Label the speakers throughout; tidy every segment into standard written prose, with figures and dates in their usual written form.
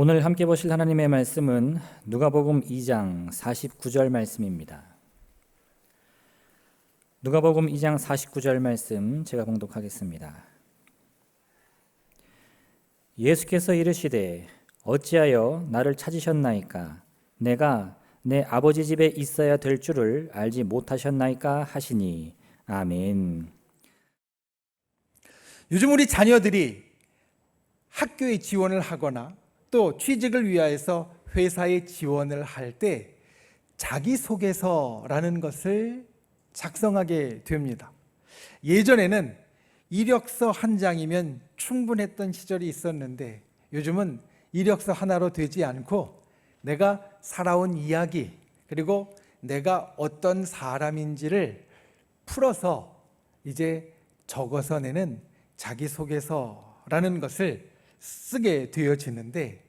Speaker 1: 오늘 함께 보실 하나님의 말씀은 누가복음 2장 49절 말씀입니다. 누가복음 2장 49절 말씀 제가 봉독하겠습니다. 예수께서 이르시되 어찌하여 나를 찾으셨나이까? 내가 내 아버지 집에 있어야 될 줄을 알지 못하셨나이까 하시니. 아멘.
Speaker 2: 요즘 우리 자녀들이 학교에 지원을 하거나 또 취직을 위하여서 회사에 지원을 할 때 자기소개서라는 것을 작성하게 됩니다. 예전에는 이력서 한 장이면 충분했던 시절이 있었는데 요즘은 이력서 하나로 되지 않고 내가 살아온 이야기 그리고 내가 어떤 사람인지를 풀어서 이제 적어서 내는 자기소개서라는 것을 쓰게 되어지는데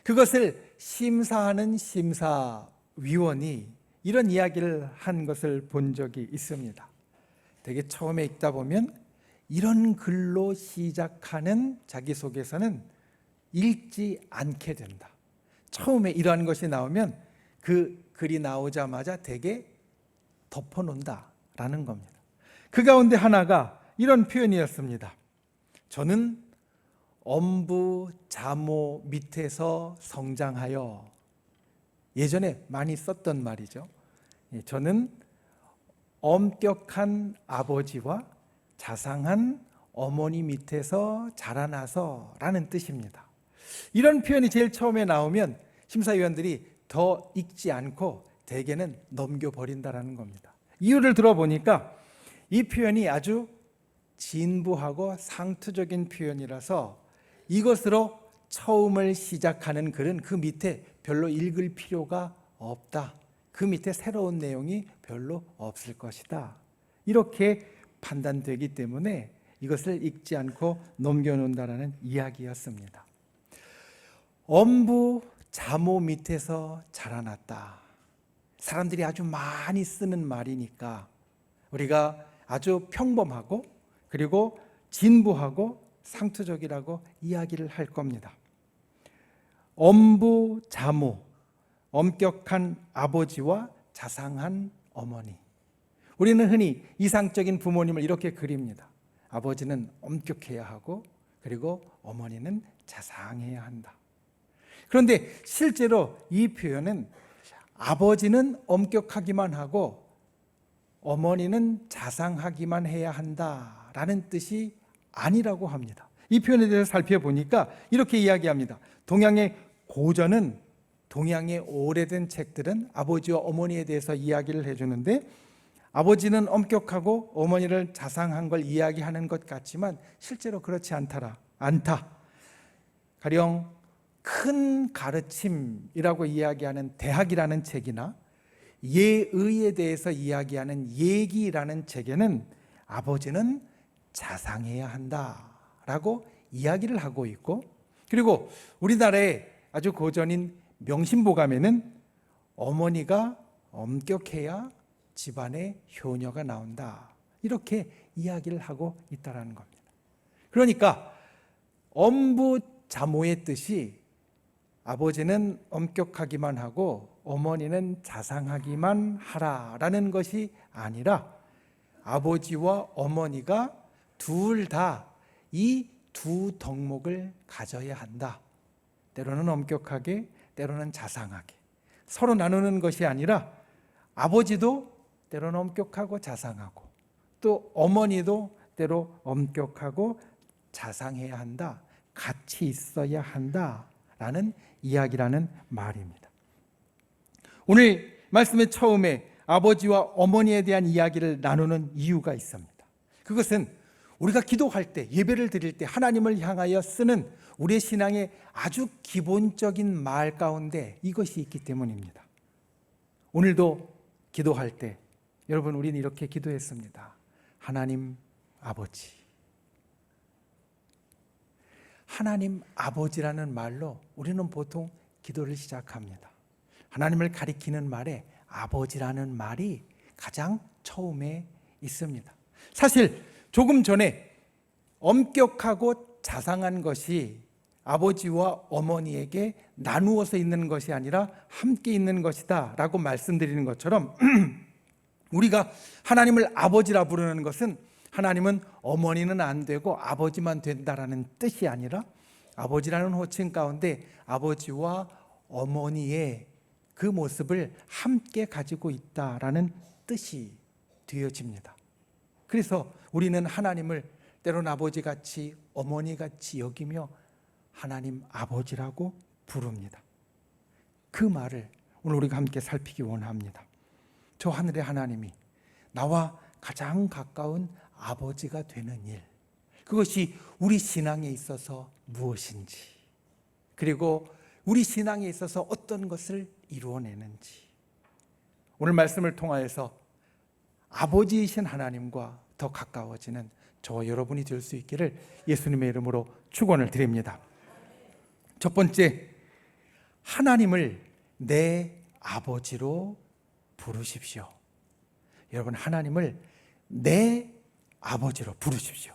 Speaker 2: 그것을 심사하는 심사위원이 이런 이야기를 한 것을 본 적이 있습니다. 되게 처음에 읽다 보면 이런 글로 시작하는 자기소개서는 읽지 않게 된다. 처음에 이러한 것이 나오면 그 글이 나오자마자 되게 덮어놓는다라는 겁니다. 그 가운데 하나가 이런 표현이었습니다. 저는 엄부 자모 밑에서 성장하여, 예전에 많이 썼던 말이죠. 저는 엄격한 아버지와 자상한 어머니 밑에서 자라나서 라는 뜻입니다. 이런 표현이 제일 처음에 나오면 심사위원들이 더 읽지 않고 대개는 넘겨버린다는 겁니다. 이유를 들어보니까 이 표현이 아주 진부하고 상투적인 표현이라서 이것으로 처음을 시작하는 글은 그 밑에 별로 읽을 필요가 없다. 그 밑에 새로운 내용이 별로 없을 것이다. 이렇게 판단되기 때문에 이것을 읽지 않고 넘겨놓는다는 이야기였습니다. 엄부 자모 밑에서 자라났다. 사람들이 아주 많이 쓰는 말이니까 우리가 아주 평범하고 그리고 진부하고 상투적이라고 이야기를 할 겁니다. 엄부 자모, 엄격한 아버지와 자상한 어머니. 우리는 흔히 이상적인 부모님을 이렇게 그립니다. 아버지는 엄격해야 하고 그리고 어머니는 자상해야 한다. 그런데 실제로 이 표현은 아버지는 엄격하기만 하고 어머니는 자상하기만 해야 한다라는 뜻이 아니라고 합니다. 이 표현에 대해서 살펴보니까 이렇게 이야기합니다. 동양의 고전은, 동양의 오래된 책들은 아버지와 어머니에 대해서 이야기를 해주는데 아버지는 엄격하고 어머니를 자상한 걸 이야기하는 것 같지만 실제로 그렇지 않다. 가령 큰 가르침이라고 이야기하는 대학이라는 책이나 예의에 대해서 이야기하는 예기라는 책에는 아버지는 자상해야 한다라고 이야기를 하고 있고, 그리고 우리나라의 아주 고전인 명심보감에는 어머니가 엄격해야 집안에 효녀가 나온다 이렇게 이야기를 하고 있다는 겁니다. 그러니까 엄부자모의 뜻이 아버지는 엄격하기만 하고 어머니는 자상하기만 하라라는 것이 아니라 아버지와 어머니가 둘 다 이 두 덕목을 가져야 한다. 때로는 엄격하게, 때로는 자상하게. 서로 나누는 것이 아니라 아버지도 때로는 엄격하고 자상하고 또 어머니도 때로 엄격하고 자상해야 한다. 같이 있어야 한다라는 이야기라는 말입니다. 오늘 말씀의 처음에 아버지와 어머니에 대한 이야기를 나누는 이유가 있습니다. 그것은 우리가 기도할 때, 예배를 드릴 때 하나님을 향하여 쓰는 우리의 신앙의 아주 기본적인 말 가운데 이것이 있기 때문입니다. 오늘도 기도할 때 여러분 우리는 이렇게 기도했습니다. 하나님 아버지. 하나님 아버지라는 말로 우리는 보통 기도를 시작합니다. 하나님을 가리키는 말에 아버지라는 말이 가장 처음에 있습니다. 사실 조금 전에 엄격하고 자상한 것이 아버지와 어머니에게 나누어서 있는 것이 아니라 함께 있는 것이다 라고 말씀드리는 것처럼 우리가 하나님을 아버지라 부르는 것은 하나님은 어머니는 안 되고 아버지만 된다라는 뜻이 아니라 아버지라는 호칭 가운데 아버지와 어머니의 그 모습을 함께 가지고 있다라는 뜻이 되어집니다. 그래서 우리는 하나님을 때로는 아버지같이 어머니같이 여기며 하나님 아버지라고 부릅니다. 그 말을 오늘 우리가 함께 살피기 원합니다. 저 하늘의 하나님이 나와 가장 가까운 아버지가 되는 일, 그것이 우리 신앙에 있어서 무엇인지, 그리고 우리 신앙에 있어서 어떤 것을 이루어내는지, 오늘 말씀을 통하여서 아버지이신 하나님과 더 가까워지는 저와 여러분이 될 수 있기를 예수님의 이름으로 축원을 드립니다. 첫 번째, 하나님을 내 아버지로 부르십시오. 여러분, 하나님을 내 아버지로 부르십시오.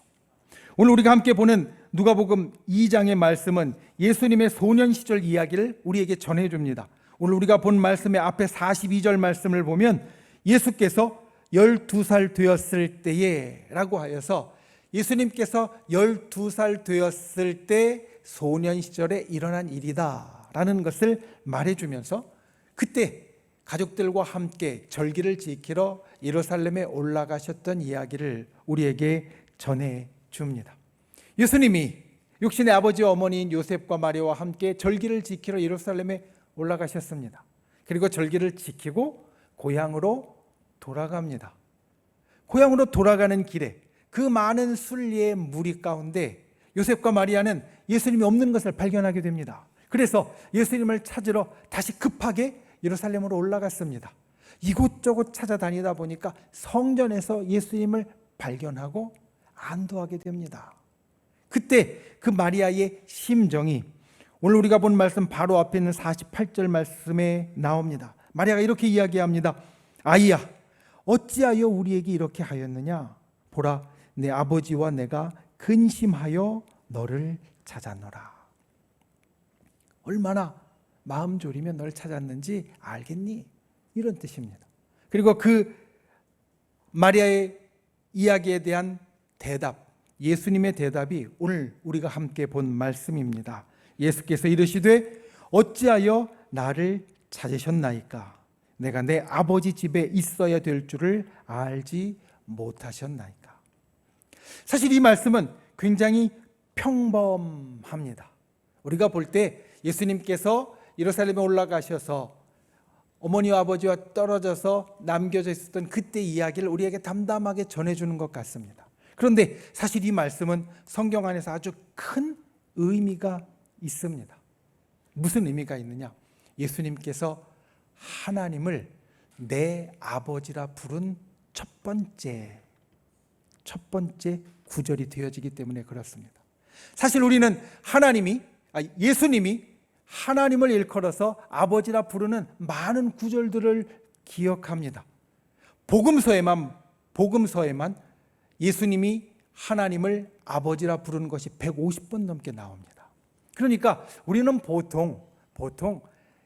Speaker 2: 오늘 우리가 함께 보는 누가복음 2장의 말씀은 예수님의 소년 시절 이야기를 우리에게 전해줍니다. 오늘 우리가 본 말씀의 앞에 42절 말씀을 보면 예수께서 12살 되었을 때에 라고 하여서 예수님께서 12살 되었을 때 소년 시절에 일어난 일이다 라는 것을 말해주면서 그때 가족들과 함께 절기를 지키러 예루살렘에 올라가셨던 이야기를 우리에게 전해줍니다. 예수님이 육신의 아버지와 어머니인 요셉과 마리아와 함께 절기를 지키러 예루살렘에 올라가셨습니다. 그리고 절기를 지키고 고향으로 돌아갑니다. 고향으로 돌아가는 길에 그 많은 순리의 무리 가운데 요셉과 마리아는 예수님이 없는 것을 발견하게 됩니다. 그래서 예수님을 찾으러 다시 급하게 예루살렘으로 올라갔습니다. 이곳저곳 찾아다니다 보니까 성전에서 예수님을 발견하고 안도하게 됩니다. 그때 그 마리아의 심정이 오늘 우리가 본 말씀 바로 앞에 있는 48절 말씀에 나옵니다. 마리아가 이렇게 이야기합니다. 아이야, 어찌하여 우리에게 이렇게 하였느냐? 보라, 내 아버지와 내가 근심하여 너를 찾았노라. 얼마나 마음 졸이며 너를 찾았는지 알겠니? 이런 뜻입니다. 그리고 그 마리아의 이야기에 대한 대답, 예수님의 대답이 오늘 우리가 함께 본 말씀입니다. 예수께서 이르시되 어찌하여 나를 찾으셨나이까? 내가 내 아버지 집에 있어야 될 줄을 알지 못하셨나이까? 사실 이 말씀은 굉장히 평범합니다. 우리가 볼 때 예수님께서 예루살렘에 올라가셔서 어머니와 아버지와 떨어져서 남겨져 있었던 그때 이야기를 우리에게 담담하게 전해주는 것 같습니다. 그런데 사실 이 말씀은 성경 안에서 아주 큰 의미가 있습니다. 무슨 의미가 있느냐? 예수님께서 하나님을 내 아버지라 부른 첫 번째 구절이 되어지기 때문에 그렇습니다. 사실 우리는 예수님이 하나님을 일컬어서 아버지라 부르는 많은 구절들을 기억합니다. 복음서에만 예수님이 하나님을 아버지라 부르는 것이 150번 넘게 나옵니다. 그러니까 우리는 보통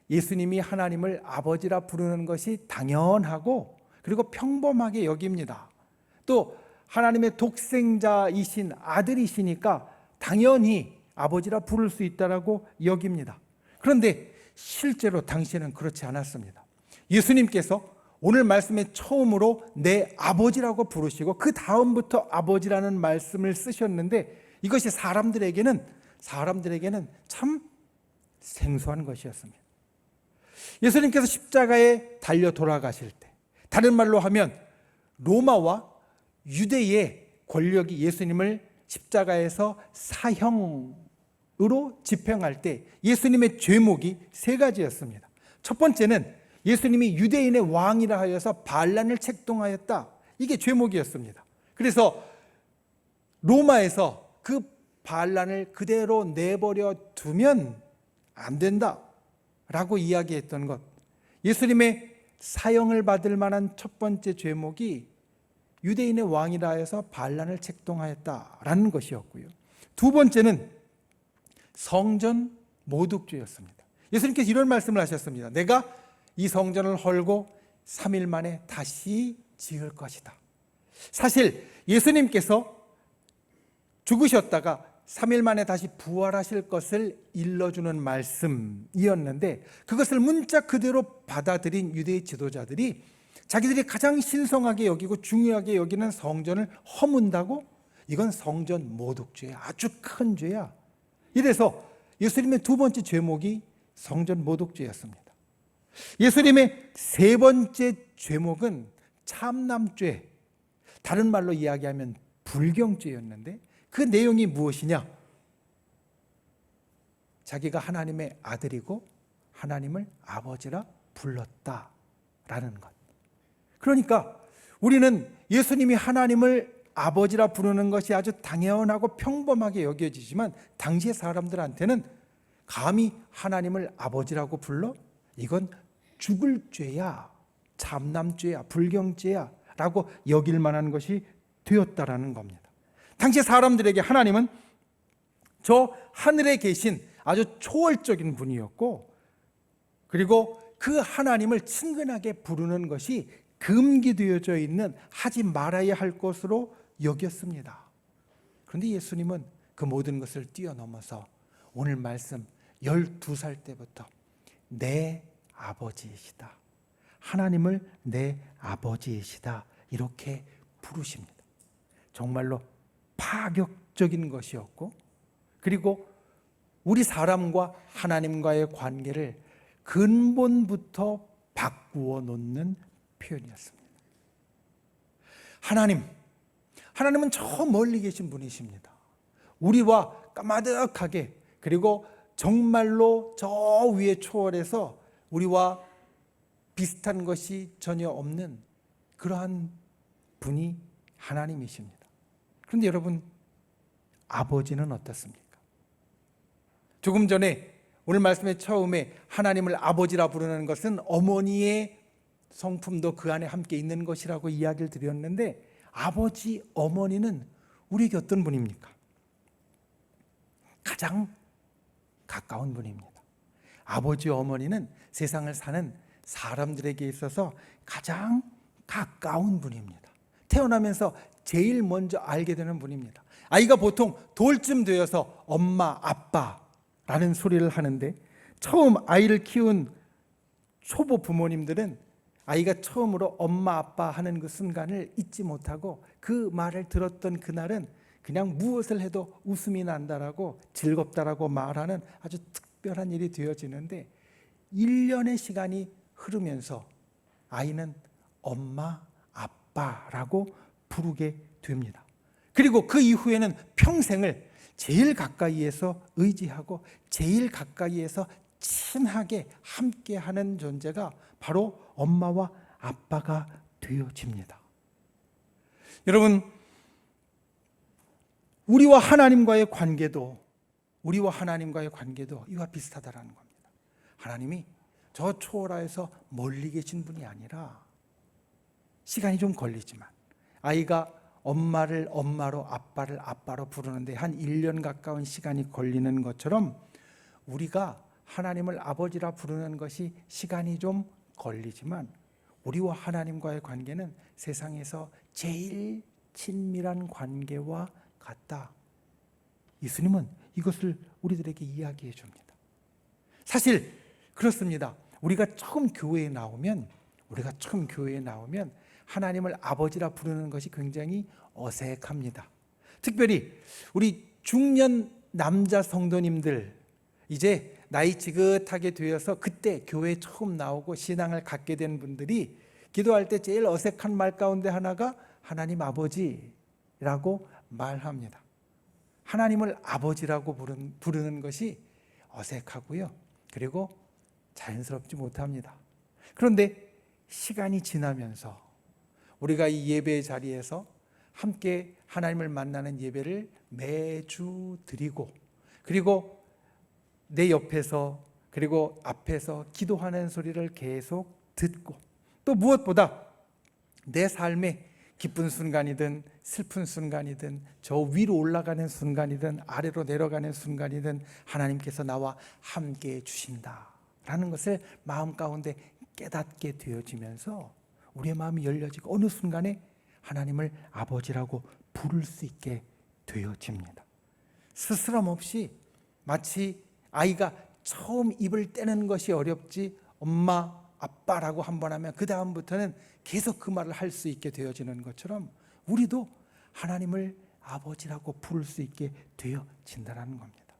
Speaker 2: 예수님이 하나님을 아버지라 부르는 것이 당연하고 그리고 평범하게 여깁니다. 또 하나님의 독생자이신 아들이시니까 당연히 아버지라 부를 수 있다라고 여깁니다. 그런데 실제로 당시에는 그렇지 않았습니다. 예수님께서 오늘 말씀에 처음으로 내 아버지라고 부르시고 그 다음부터 아버지라는 말씀을 쓰셨는데 이것이 사람들에게는 참 생소한 것이었습니다. 예수님께서 십자가에 달려 돌아가실 때, 다른 말로 하면 로마와 유대의 권력이 예수님을 십자가에서 사형으로 집행할 때 예수님의 죄목이 세 가지였습니다. 첫 번째는 예수님이 유대인의 왕이라 하여서 반란을 책동하였다. 이게 죄목이었습니다. 그래서 로마에서 그 반란을 그대로 내버려 두면 안 된다라고 이야기했던 것. 예수님의 사형을 받을 만한 첫 번째 죄목이 유대인의 왕이라 해서 반란을 책동하였다라는 것이었고요. 두 번째는 성전 모독죄였습니다. 예수님께서 이런 말씀을 하셨습니다. 내가 이 성전을 헐고 3일 만에 다시 지을 것이다. 사실 예수님께서 죽으셨다가 3일 만에 다시 부활하실 것을 일러주는 말씀이었는데, 그것을 문자 그대로 받아들인 유대의 지도자들이 자기들이 가장 신성하게 여기고 중요하게 여기는 성전을 허문다고? 이건 성전 모독죄야. 아주 큰 죄야. 이래서 예수님의 두 번째 죄목이 성전 모독죄였습니다. 예수님의 세 번째 죄목은 참남죄, 다른 말로 이야기하면 불경죄였는데, 그 내용이 무엇이냐? 자기가 하나님의 아들이고 하나님을 아버지라 불렀다라는 것. 그러니까 우리는 예수님이 하나님을 아버지라 부르는 것이 아주 당연하고 평범하게 여겨지지만, 당시의 사람들한테는 감히 하나님을 아버지라고 불러? 이건 죽을 죄야, 참남죄야, 불경죄야 라고 여길 만한 것이 되었다라는 겁니다. 당시 사람들에게 하나님은 저 하늘에 계신 아주 초월적인 분이었고, 그리고 그 하나님을 친근하게 부르는 것이 금기되어져 있는 하지 말아야 할 것으로 여겼습니다. 그런데 예수님은 그 모든 것을 뛰어넘어서 오늘 말씀 12살 때부터 내 아버지이시다, 하나님을 내 아버지이시다 이렇게 부르십니다. 정말로 파격적인 것이었고, 그리고 우리 사람과 하나님과의 관계를 근본부터 바꾸어 놓는 표현이었습니다. 하나님은 저 멀리 계신 분이십니다. 우리와 까마득하게, 그리고 정말로 저 위에 초월해서 우리와 비슷한 것이 전혀 없는 그러한 분이 하나님이십니다. 그런데 여러분, 아버지는 어떻습니까? 조금 전에 오늘 말씀의 처음에 하나님을 아버지라 부르는 것은 어머니의 성품도 그 안에 함께 있는 것이라고 이야기를 드렸는데, 아버지, 어머니는 우리에게 어떤 분입니까? 가장 가까운 분입니다. 아버지, 어머니는 세상을 사는 사람들에게 있어서 가장 가까운 분입니다. 태어나면서 제일 먼저 알게 되는 분입니다. 아이가 보통 돌쯤 되어서 엄마, 아빠라는 소리를 하는데, 처음 아이를 키운 초보 부모님들은 아이가 처음으로 엄마, 아빠 하는 그 순간을 잊지 못하고, 그 말을 들었던 그날은 그냥 무엇을 해도 웃음이 난다라고, 즐겁다라고 말하는 아주 특별한 일이 되어지는데, 1년의 시간이 흐르면서 아이는 엄마, 아빠라고 부르게 됩니다. 그리고 그 이후에는 평생을 제일 가까이에서 의지하고 제일 가까이에서 친하게 함께하는 존재가 바로 엄마와 아빠가 되어집니다. 여러분, 우리와 하나님과의 관계도 이와 비슷하다라는 겁니다. 하나님이 저 초월하에서 멀리 계신 분이 아니라, 시간이 좀 걸리지만 아이가 엄마를 엄마로, 아빠를 아빠로 부르는데 한 1년 가까운 시간이 걸리는 것처럼, 우리가 하나님을 아버지라 부르는 것이 시간이 좀 걸리지만, 우리와 하나님과의 관계는 세상에서 제일 친밀한 관계와 같다. 예수님은 이것을 우리들에게 이야기해 줍니다. 사실 그렇습니다. 우리가 처음 교회에 나오면 하나님을 아버지라 부르는 것이 굉장히 어색합니다. 특별히 우리 중년 남자 성도님들, 이제 나이 지긋하게 되어서 그때 교회에 처음 나오고 신앙을 갖게 된 분들이 기도할 때 제일 어색한 말 가운데 하나가 하나님 아버지라고 말합니다. 하나님을 아버지라고 부르는 것이 어색하고요, 그리고 자연스럽지 못합니다. 그런데 시간이 지나면서 우리가 이 예배의 자리에서 함께 하나님을 만나는 예배를 매주 드리고, 그리고 내 옆에서, 그리고 앞에서 기도하는 소리를 계속 듣고, 또 무엇보다 내 삶에 기쁜 순간이든 슬픈 순간이든 저 위로 올라가는 순간이든 아래로 내려가는 순간이든 하나님께서 나와 함께해 주신다라는 것을 마음 가운데 깨닫게 되어지면서 우리의 마음이 열려지고 어느 순간에 하나님을 아버지라고 부를 수 있게 되어집니다. 스스럼 없이 마치 아이가 처음 입을 떼는 것이 어렵지 엄마, 아빠라고 한번 하면 그 다음부터는 계속 그 말을 할 수 있게 되어지는 것처럼 우리도 하나님을 아버지라고 부를 수 있게 되어진다는 겁니다.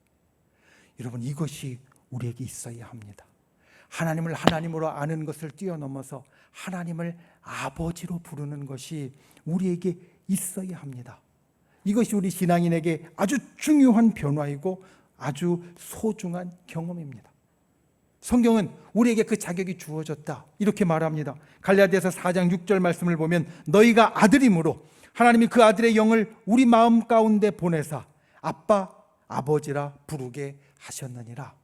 Speaker 2: 여러분, 이것이 우리에게 있어야 합니다. 하나님을 하나님으로 아는 것을 뛰어넘어서 하나님을 아버지로 부르는 것이 우리에게 있어야 합니다. 이것이 우리 신앙인에게 아주 중요한 변화이고 아주 소중한 경험입니다. 성경은 우리에게 그 자격이 주어졌다 이렇게 말합니다. 갈라디아서 4장 6절 말씀을 보면 너희가 아들이므로 하나님이 그 아들의 영을 우리 마음 가운데 보내사 아빠, 아버지라 부르게 하셨느니라.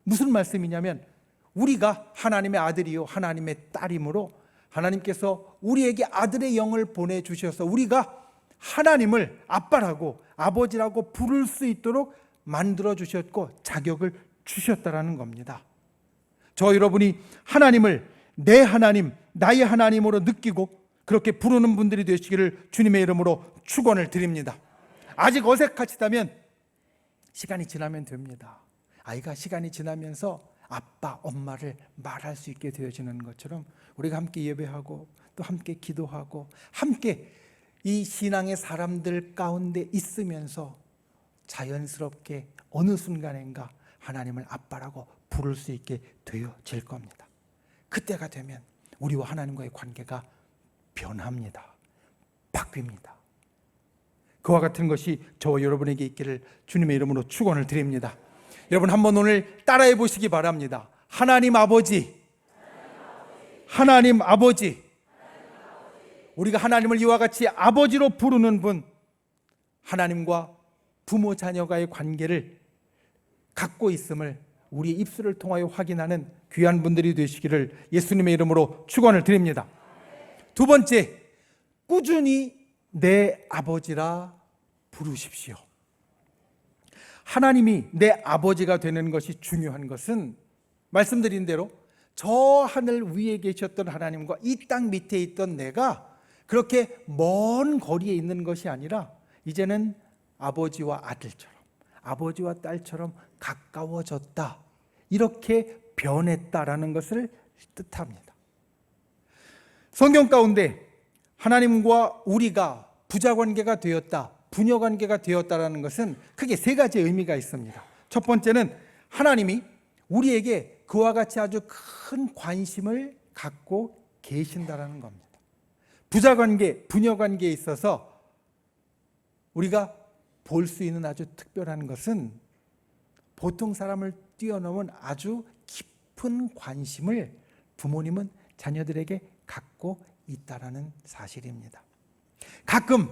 Speaker 2: 무슨 말씀이냐면 우리가 하나님의 아들이요 하나님의 딸이므로 하나님께서 우리에게 아들의 영을 보내주셔서 우리가 하나님을 아빠라고 아버지라고 부를 수 있도록 만들어주셨고 자격을 주셨다라는 겁니다. 저 여러분이 하나님을 내 하나님, 나의 하나님으로 느끼고 그렇게 부르는 분들이 되시기를 주님의 이름으로 축원을 드립니다. 아직 어색하시다면 시간이 지나면 됩니다. 아이가 시간이 지나면서 아빠, 엄마를 말할 수 있게 되어지는 것처럼 우리가 함께 예배하고 또 함께 기도하고 함께 이 신앙의 사람들 가운데 있으면서 자연스럽게 어느 순간인가 하나님을 아빠라고 부를 수 있게 되어질 겁니다. 그때가 되면 우리와 하나님과의 관계가 변합니다. 바뀝니다. 그와 같은 것이 저와 여러분에게 있기를 주님의 이름으로 축원을 드립니다. 여러분 한번 오늘 따라해 보시기 바랍니다. 하나님 아버지, 하나님 아버지. 우리가 하나님을 이와 같이 아버지로 부르는 분, 하나님과 부모 자녀가의 관계를 갖고 있음을 우리의 입술을 통하여 확인하는 귀한 분들이 되시기를 예수님의 이름으로 축원을 드립니다. 두 번째, 꾸준히 내 아버지라 부르십시오. 하나님이 내 아버지가 되는 것이 중요한 것은 말씀드린 대로 저 하늘 위에 계셨던 하나님과 이 땅 밑에 있던 내가 그렇게 먼 거리에 있는 것이 아니라 이제는 아버지와 아들처럼 아버지와 딸처럼 가까워졌다, 이렇게 변했다라는 것을 뜻합니다. 성경 가운데 하나님과 우리가 부자관계가 되었다, 부녀관계가 되었다라는 것은 크게 세 가지 의미가 있습니다. 첫 번째는 하나님이 우리에게 그와 같이 아주 큰 관심을 갖고 계신다라는 겁니다. 부자관계, 부녀관계에 있어서 우리가 볼 수 있는 아주 특별한 것은 보통 사람을 뛰어넘은 아주 깊은 관심을 부모님은 자녀들에게 갖고 있다라는 사실입니다. 가끔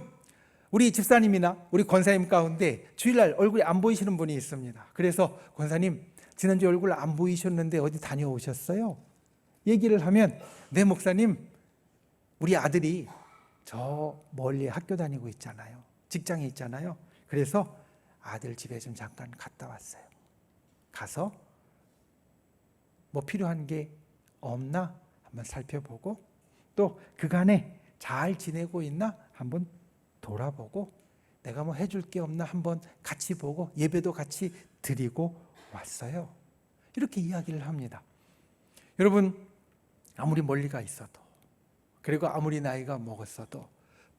Speaker 2: 우리 집사님이나 우리 권사님 가운데 주일날 얼굴이 안 보이시는 분이 있습니다. 그래서 권사님, 지난주 얼굴 안 보이셨는데 어디 다녀오셨어요? 얘기를 하면, 네 목사님, 우리 아들이 저 멀리 학교 다니고 있잖아요. 직장에 있잖아요. 그래서 아들 집에 좀 잠깐 갔다 왔어요. 가서 뭐 필요한 게 없나 한번 살펴보고 또 그간에 잘 지내고 있나 한번 돌아보고 내가 뭐 해줄 게 없나 한번 같이 보고 예배도 같이 드리고 왔어요. 이렇게 이야기를 합니다. 여러분, 아무리 멀리가 있어도 그리고 아무리 나이가 먹었어도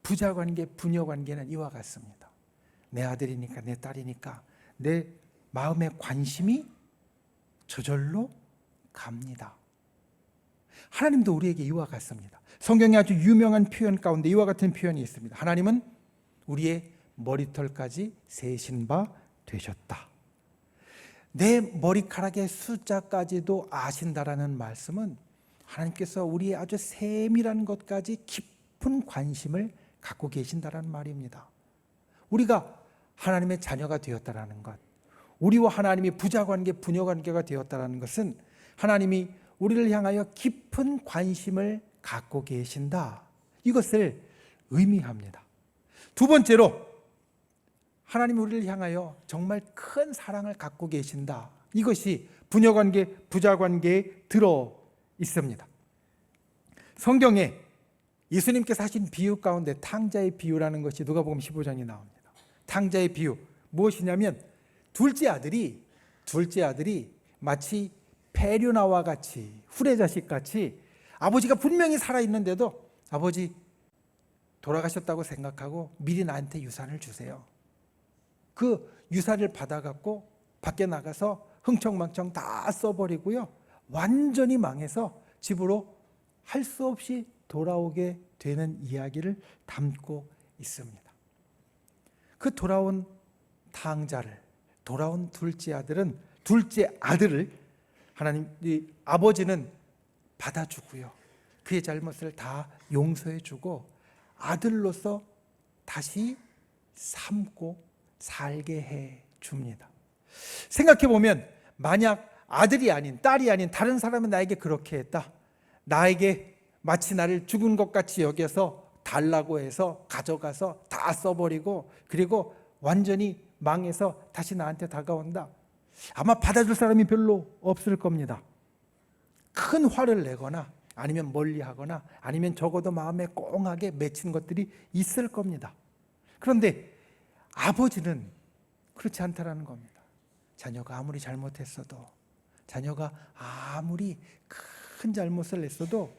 Speaker 2: 부자관계, 부녀관계는 이와 같습니다. 내 아들이니까, 내 딸이니까 내 마음의 관심이 저절로 갑니다. 하나님도 우리에게 이와 같습니다. 성경에 아주 유명한 표현 가운데 이와 같은 표현이 있습니다. 하나님은 우리의 머리털까지 세신 바 되셨다. 내 머리카락의 숫자까지도 아신다라는 말씀은 하나님께서 우리의 아주 세밀한 것까지 깊은 관심을 갖고 계신다라는 말입니다. 우리가 하나님의 자녀가 되었다라는 것, 우리와 하나님이 부자관계, 부녀관계가 되었다라는 것은 하나님이 우리를 향하여 깊은 관심을 갖고 계신다, 이것을 의미합니다. 두 번째로 하나님이 우리를 향하여 정말 큰 사랑을 갖고 계신다. 이것이 부녀관계, 부자관계에 들어 있습니다. 성경에 예수님께서 하신 비유 가운데 탕자의 비유라는 것이 누가복음 15장에 나옵니다. 탕자의 비유 무엇이냐면 둘째 아들이 마치 페류나와 같이 후레자식 같이 아버지가 분명히 살아있는데도 아버지 돌아가셨다고 생각하고 미리 나한테 유산을 주세요. 그 유산을 받아갖고 밖에 나가서 흥청망청 다 써버리고요. 완전히 망해서 집으로 할 수 없이 돌아오게 되는 이야기를 담고 있습니다. 그 돌아온 탕자를, 돌아온 둘째 아들을 하나님 아버지는 받아주고요. 그의 잘못을 다 용서해주고 아들로서 다시 삼고 살게 해줍니다. 생각해보면 만약 아들이 아닌 딸이 아닌 다른 사람이 나에게 그렇게 했다. 나에게 마치 나를 죽은 것 같이 여겨서 달라고 해서 가져가서 다 써버리고 그리고 완전히 망해서 다시 나한테 다가온다. 아마 받아줄 사람이 별로 없을 겁니다. 큰 화를 내거나 아니면 멀리하거나 아니면 적어도 마음에 꽁하게 맺힌 것들이 있을 겁니다. 그런데 아버지는 그렇지 않다라는 겁니다. 자녀가 아무리 잘못했어도, 자녀가 아무리 큰 잘못을 했어도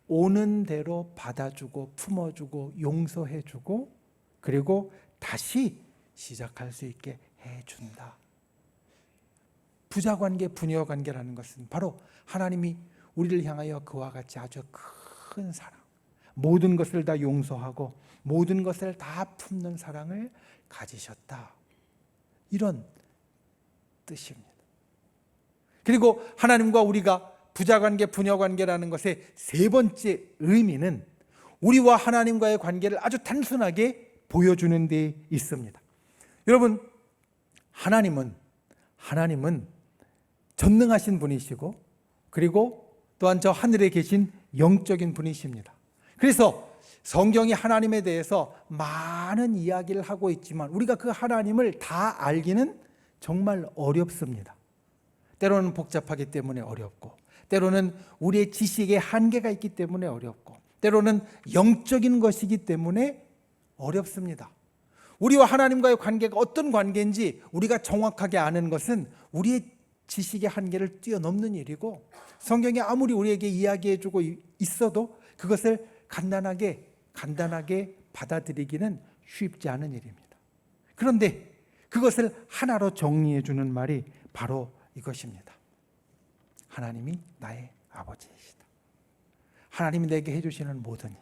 Speaker 2: 오는 대로 받아주고 품어주고 용서해주고 그리고 다시 시작할 수 있게 해준다. 부자관계, 부녀관계라는 것은 바로 하나님이 우리를 향하여 그와 같이 아주 큰 사랑, 모든 것을 다 용서하고 모든 것을 다 품는 사랑을 가지셨다. 이런 뜻입니다. 그리고 하나님과 우리가 부자관계, 부녀관계라는 것의 세 번째 의미는 우리와 하나님과의 관계를 아주 단순하게 보여주는 데 있습니다. 여러분, 하나님은 전능하신 분이시고 그리고 또한 저 하늘에 계신 영적인 분이십니다. 그래서 성경이 하나님에 대해서 많은 이야기를 하고 있지만 우리가 그 하나님을 다 알기는 정말 어렵습니다. 때로는 복잡하기 때문에 어렵고 때로는 우리의 지식에 한계가 있기 때문에 어렵고 때로는 영적인 것이기 때문에 어렵습니다. 우리와 하나님과의 관계가 어떤 관계인지 우리가 정확하게 아는 것은 우리의 지식의 한계를 뛰어넘는 일이고 성경이 아무리 우리에게 이야기해주고 있어도 그것을 간단하게 받아들이기는 쉽지 않은 일입니다. 그런데 그것을 하나로 정리해주는 말이 바로 이것입니다. 하나님이 나의 아버지이시다. 하나님이 내게 해주시는 모든 일,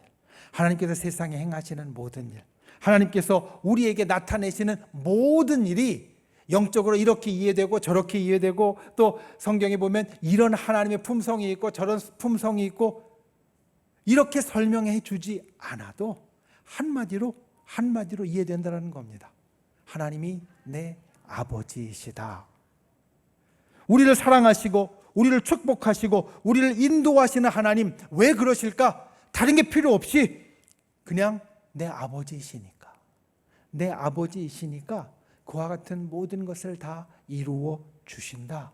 Speaker 2: 하나님께서 세상에 행하시는 모든 일, 하나님께서 우리에게 나타내시는 모든 일이 영적으로 이렇게 이해되고 저렇게 이해되고 또 성경에 보면 이런 하나님의 품성이 있고 저런 품성이 있고 이렇게 설명해 주지 않아도 한마디로 이해된다는 겁니다. 하나님이 내 아버지이시다. 우리를 사랑하시고 우리를 축복하시고 우리를 인도하시는 하나님, 왜 그러실까? 다른 게 필요 없이 그냥 내 아버지이시니까. 내 아버지이시니까 그와 같은 모든 것을 다 이루어 주신다.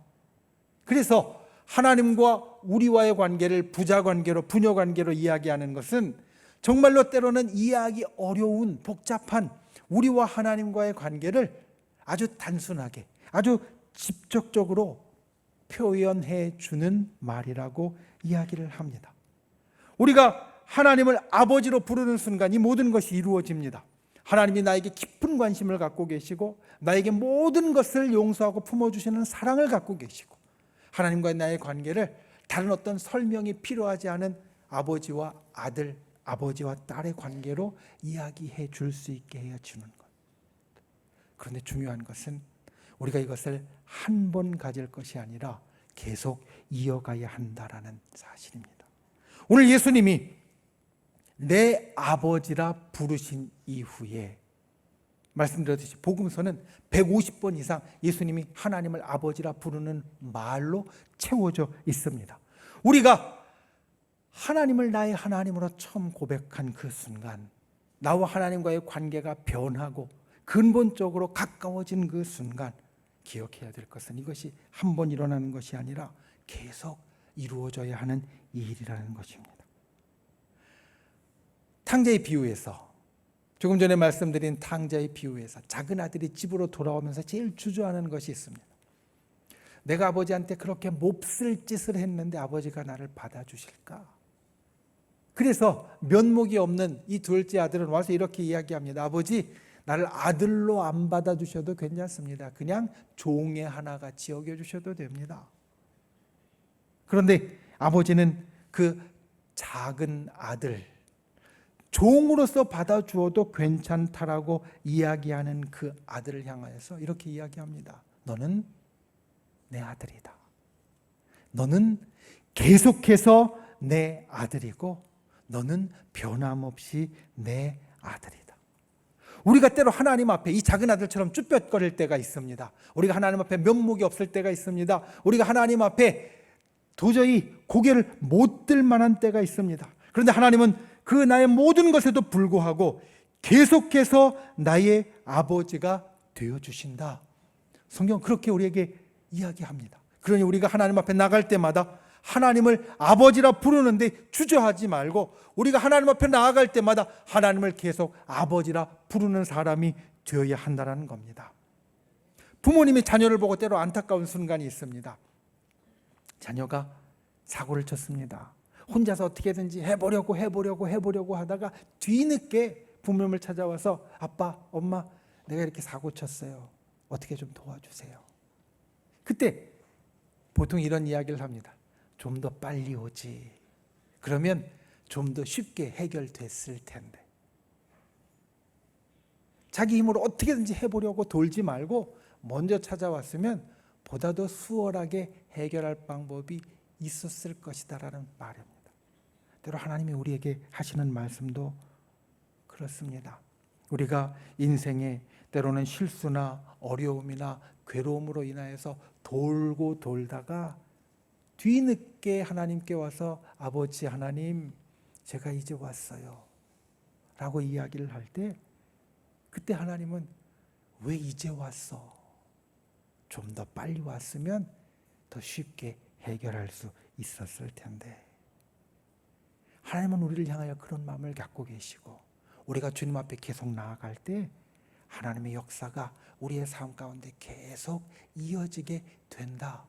Speaker 2: 그래서 하나님과 우리와의 관계를 부자관계로, 부녀관계로 이야기하는 것은 정말로 때로는 이해하기 어려운 복잡한 우리와 하나님과의 관계를 아주 단순하게, 아주 직접적으로 표현해 주는 말이라고 이야기를 합니다. 우리가 하나님을 아버지로 부르는 순간 이 모든 것이 이루어집니다. 하나님이 나에게 깊은 관심을 갖고 계시고 나에게 모든 것을 용서하고 품어주시는 사랑을 갖고 계시고 하나님과의 나의 관계를 다른 어떤 설명이 필요하지 않은 아버지와 아들, 아버지와 딸의 관계로 이야기해 줄 수 있게 해 주는 것. 그런데 중요한 것은 우리가 이것을 한 번 가질 것이 아니라 계속 이어가야 한다라는 사실입니다. 오늘 예수님이 내 아버지라 부르신 이후에 말씀드렸듯이 복음서는 150번 이상 예수님이 하나님을 아버지라 부르는 말로 채워져 있습니다. 우리가 하나님을 나의 하나님으로 처음 고백한 그 순간 나와 하나님과의 관계가 변하고 근본적으로 가까워진 그 순간 기억해야 될 것은 이것이 한 번 일어나는 것이 아니라 계속 이루어져야 하는 일이라는 것입니다. 탕자의 비유에서, 조금 전에 말씀드린 탕자의 비유에서 작은 아들이 집으로 돌아오면서 제일 주저하는 것이 있습니다. 내가 아버지한테 그렇게 몹쓸 짓을 했는데 아버지가 나를 받아주실까? 그래서 면목이 없는 이 둘째 아들은 와서 이렇게 이야기합니다. 아버지, 나를 아들로 안 받아주셔도 괜찮습니다. 그냥 종의 하나같이 여겨주셔도 됩니다. 그런데 아버지는 그 작은 아들, 종으로서 받아주어도 괜찮다라고 이야기하는 그 아들을 향하여서 이렇게 이야기합니다. 너는 내 아들이다. 너는 계속해서 내 아들이고 너는 변함없이 내 아들이다. 우리가 때로 하나님 앞에 이 작은 아들처럼 쭈뼛거릴 때가 있습니다. 우리가 하나님 앞에 면목이 없을 때가 있습니다. 우리가 하나님 앞에 도저히 고개를 못 들 만한 때가 있습니다. 그런데 하나님은 그 나의 모든 것에도 불구하고 계속해서 나의 아버지가 되어주신다. 성경 그렇게 우리에게 이야기합니다. 그러니 우리가 하나님 앞에 나갈 때마다 하나님을 아버지라 부르는데 주저하지 말고 우리가 하나님 앞에 나아갈 때마다 하나님을 계속 아버지라 부르는 사람이 되어야 한다는 겁니다. 부모님이 자녀를 보고 때로 안타까운 순간이 있습니다. 자녀가 사고를 쳤습니다. 혼자서 어떻게든지 해보려고 하다가 뒤늦게 부모님을 찾아와서 아빠, 엄마, 내가 이렇게 사고 쳤어요. 어떻게 좀 도와주세요. 그때 보통 이런 이야기를 합니다. 좀 더 빨리 오지. 그러면 좀 더 쉽게 해결됐을 텐데. 자기 힘으로 어떻게든지 해보려고 돌지 말고 먼저 찾아왔으면 보다 더 수월하게 해결할 방법이 있었을 것이다라는 말입니다. 때로 하나님이 우리에게 하시는 말씀도 그렇습니다. 우리가 인생에 때로는 실수나 어려움이나 괴로움으로 인하여서 돌고 돌다가 뒤늦게 하나님께 와서 아버지 하나님, 제가 이제 왔어요 라고 이야기를 할 때 그때 하나님은 왜 이제 왔어? 좀 더 빨리 왔으면 더 쉽게 해결할 수 있었을 텐데. 하나님은 우리를 향하여 그런 마음을 갖고 계시고 우리가 주님 앞에 계속 나아갈 때 하나님의 역사가 우리의 삶 가운데 계속 이어지게 된다.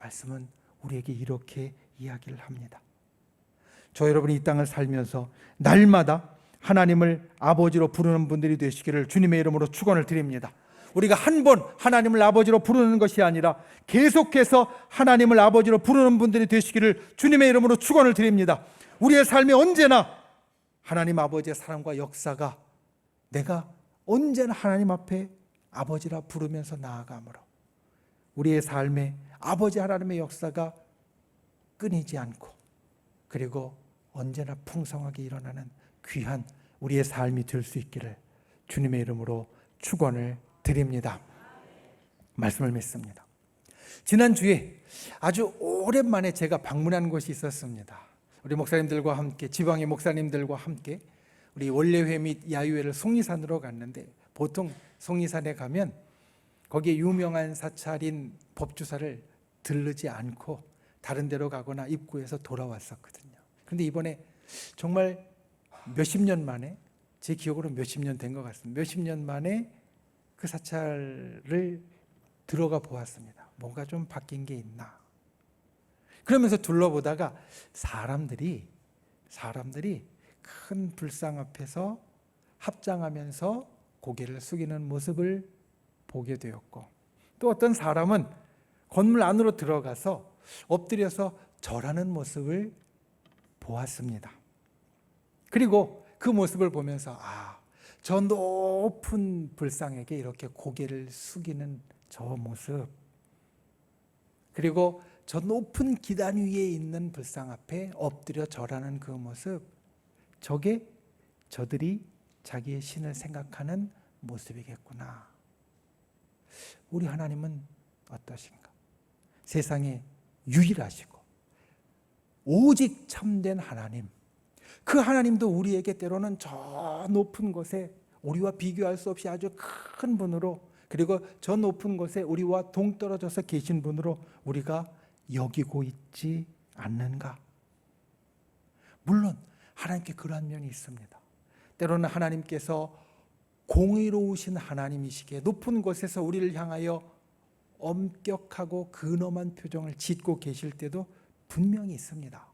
Speaker 2: 말씀은 우리에게 이렇게 이야기를 합니다. 저 여러분이 이 땅을 살면서 날마다 하나님을 아버지로 부르는 분들이 되시기를 주님의 이름으로 축원을 드립니다. 우리가 한 번 하나님을 아버지로 부르는 것이 아니라 계속해서 하나님을 아버지로 부르는 분들이 되시기를 주님의 이름으로 축원을 드립니다. 우리의 삶에 언제나 하나님 아버지의 사랑과 역사가 내가 언제나 하나님 앞에 아버지라 부르면서 나아가므로 우리의 삶에 아버지 하나님의 역사가 끊이지 않고 그리고 언제나 풍성하게 일어나는 귀한 우리의 삶이 될 수 있기를 주님의 이름으로 축원을 드립니다. 말씀을 믿습니다. 지난주에 아주 오랜만에 제가 방문한 곳이 있었습니다. 우리 목사님들과 함께, 지방의 목사님들과 함께 우리 원례회 및 야유회를 속리산으로 갔는데 보통 속리산에 가면 거기에 유명한 사찰인 법주사를 들르지 않고 다른 데로 가거나 입구에서 돌아왔었거든요. 그런데 이번에 정말 몇십 년 만에, 제 기억으로 몇십 년 된 것 같습니다. 몇십 년 만에 그 사찰을 들어가 보았습니다. 뭔가 좀 바뀐 게 있나. 그러면서 둘러보다가 사람들이 큰 불상 앞에서 합장하면서 고개를 숙이는 모습을 보게 되었고 또 어떤 사람은 건물 안으로 들어가서 엎드려서 절하는 모습을 보았습니다. 그리고 그 모습을 보면서 저 높은 불상에게 이렇게 고개를 숙이는 저 모습, 그리고 저 높은 기단 위에 있는 불상 앞에 엎드려 절하는 그 모습, 저게 저들이 자기의 신을 생각하는 모습이겠구나. 우리 하나님은 어떠신가? 세상에 유일하시고 오직 참된 하나님, 그 하나님도 우리에게 때로는 저 높은 곳에 우리와 비교할 수 없이 아주 큰 분으로, 그리고 저 높은 곳에 우리와 동떨어져서 계신 분으로 우리가 여기고 있지 않는가? 물론 하나님께 그러한 면이 있습니다. 때로는 하나님께서 공의로우신 하나님이시기에 높은 곳에서 우리를 향하여 엄격하고 근엄한 표정을 짓고 계실 때도 분명히 있습니다.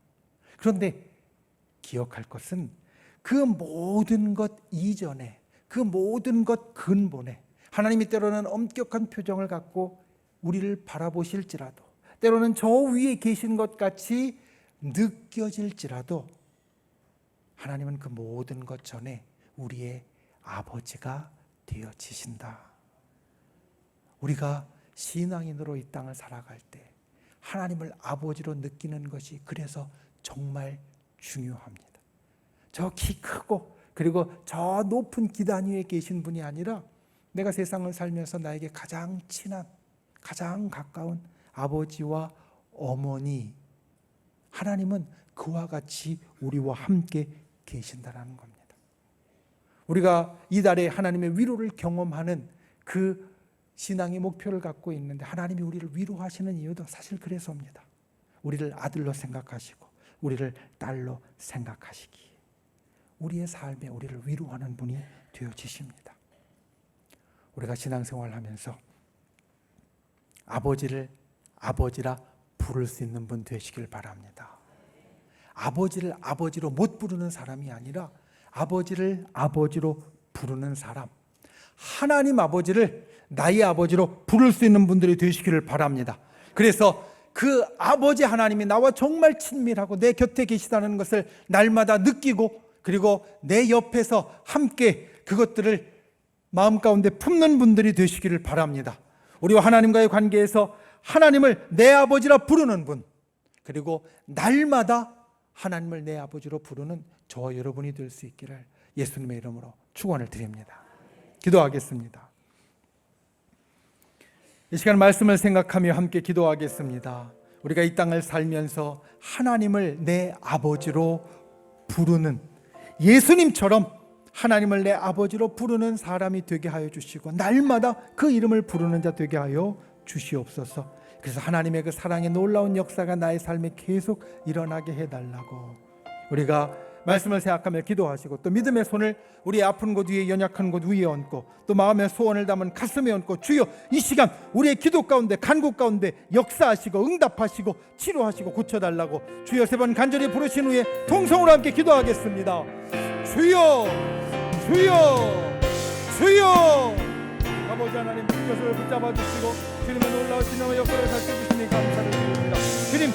Speaker 2: 그런데 기억할 것은 그 모든 것 이전에, 그 모든 것 근본에 하나님이 때로는 엄격한 표정을 갖고 우리를 바라보실지라도, 때로는 저 위에 계신 것 같이 느껴질지라도 하나님은 그 모든 것 전에 우리의 아버지가 되어지신다. 우리가 신앙인으로 이 땅을 살아갈 때 하나님을 아버지로 느끼는 것이 그래서 정말 중요합니다. 저 키 크고 그리고 저 높은 기단 위에 계신 분이 아니라 내가 세상을 살면서 나에게 가장 친한, 가장 가까운 아버지와 어머니, 하나님은 그와 같이 우리와 함께 계신다는 겁니다. 우리가 이달에 하나님의 위로를 경험하는 그 신앙의 목표를 갖고 있는데 하나님이 우리를 위로하시는 이유도 사실 그래서입니다. 우리를 아들로 생각하시고 우리를 딸로 생각하시기에 우리의 삶에 우리를 위로하는 분이 되어지십니다. 우리가 신앙생활을 하면서 아버지를 아버지라 부를 수 있는 분 되시길 바랍니다. 아버지를 아버지로 못 부르는 사람이 아니라 아버지를 아버지로 부르는 사람, 하나님 아버지를 나의 아버지로 부를 수 있는 분들이 되시기를 바랍니다. 그래서 그 아버지 하나님이 나와 정말 친밀하고 내 곁에 계시다는 것을 날마다 느끼고, 그리고 내 옆에서 함께 그것들을 마음 가운데 품는 분들이 되시기를 바랍니다. 우리와 하나님과의 관계에서 하나님을 내 아버지라 부르는 분, 그리고 날마다 하나님을 내 아버지로 부르는 저와 여러분이 될 수 있기를 예수님의 이름으로 축원을 드립니다. 기도하겠습니다. 이 시간 말씀을 생각하며 함께 기도하겠습니다. 우리가 이 땅을 살면서 하나님을 내 아버지로 부르는, 예수님처럼 하나님을 내 아버지로 부르는 사람이 되게 하여 주시고 날마다 그 이름을 부르는 자 되게 하여 주시옵소서. 그래서 하나님의 그 사랑의 놀라운 역사가 나의 삶에 계속 일어나게 해달라고 우리가 말씀을 생각하며 기도하시고, 또 믿음의 손을 우리의 아픈 곳 위에, 연약한 곳 위에 얹고, 또 마음의 소원을 담은 가슴에 얹고, 주여 이 시간 우리의 기도 가운데, 간구 가운데 역사하시고 응답하시고 치료하시고 고쳐달라고 주여 세 번 간절히 부르신 후에 통성으로 함께 기도하겠습니다. 주여, 주여, 주여. 아버지 하나님, 그것을 붙잡아 주시고 주님의 놀라우신 은혜와 역사를 살펴주시니 감사를 드립니다. 주님,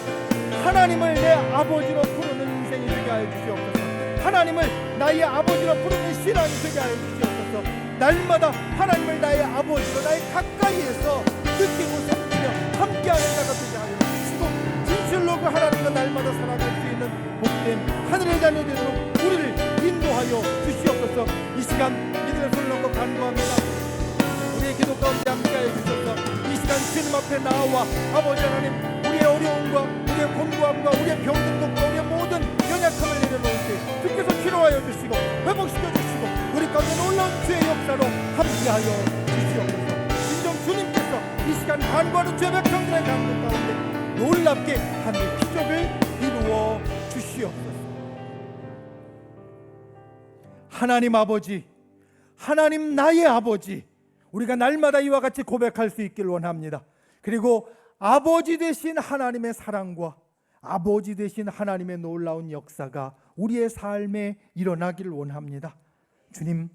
Speaker 2: 하나님을 내 아버지로 부르는 인생이 되게 하여 주시옵소서. 하나님을 나의 아버지로 부르는 신앙이 되게 하여 주시옵소서. 날마다 하나님을 나의 아버지로, 나의 가까이에서 느끼고 섬기며 함께하는 자가 되게 하여 주시고, 진실로 그 하나님과 날마다 살아갈 수 있는 복된 하늘의 자녀 되도록 우리를 인도하여 주시옵소서. 이 시간 믿음의 손을 놓고 간구합니다. 우리의 기도 가운데 함께하여 주셔서 이 시간 주님 앞에 나와 아버지 하나님, 우리의 어려움과 우리의 곤고함과 우리의 병든것과 우리의 모든 연약함을 내려놓을 때 주께서 치료하여 주시고 회복시켜 주시고 우리 가운데 놀라운 주의 역사로 함께하여 주시옵소서. 진정 주님께서 이 시간 간구하는 주의 백성들의 간구 가운데 놀랍게 하늘의 기적을 이루어 주시옵소서. 하나님 아버지, 하나님 나의 아버지, 우리가 날마다 이와 같이 고백할 수 있길 원합니다. 그리고 아버지 되신 하나님의 사랑과 아버지 되신 하나님의 놀라운 역사가 우리의 삶에 일어나길 원합니다. 주님,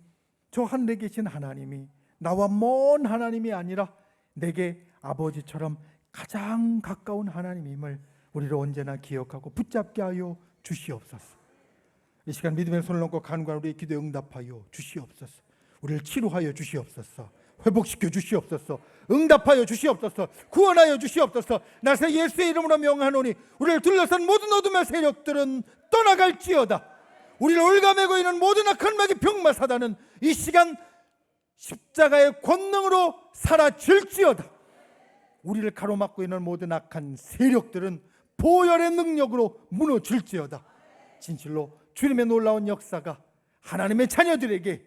Speaker 2: 저 하늘에 계신 하나님이 나와 먼 하나님이 아니라 내게 아버지처럼 가장 가까운 하나님임을 우리를 언제나 기억하고 붙잡게 하여 주시옵소서. 이 시간 믿음의 손을 놓고 간구하는 우리의 기도에 응답하여 주시옵소서. 우리를 치료하여 주시옵소서. 회복시켜 주시옵소서. 응답하여 주시옵소서. 구원하여 주시옵소서. 나세 예수의 이름으로 명하노니 우리를 둘러싼 모든 어둠의 세력들은 떠나갈지어다. 우리를 올가매고 있는 모든 악한 마귀 병마 사단은 이 시간 십자가의 권능으로 사라질지어다. 우리를 가로막고 있는 모든 악한 세력들은 보혈의 능력으로 무너질지어다. 진실로 주님의 놀라운 역사가 하나님의 자녀들에게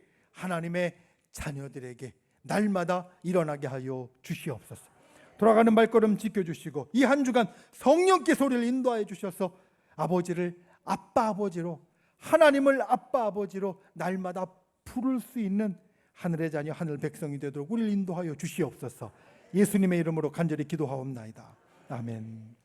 Speaker 2: 날마다 일어나게 하여 주시옵소서. 돌아가는 발걸음 지켜주시고 이 한 주간 성령께서 우리를 인도하여 주셔서 아버지를 아빠 아버지로, 하나님을 아빠 아버지로 날마다 부를 수 있는 하늘의 자녀, 하늘 백성이 되도록 우리를 인도하여 주시옵소서. 예수님의 이름으로 간절히 기도하옵나이다. 아멘.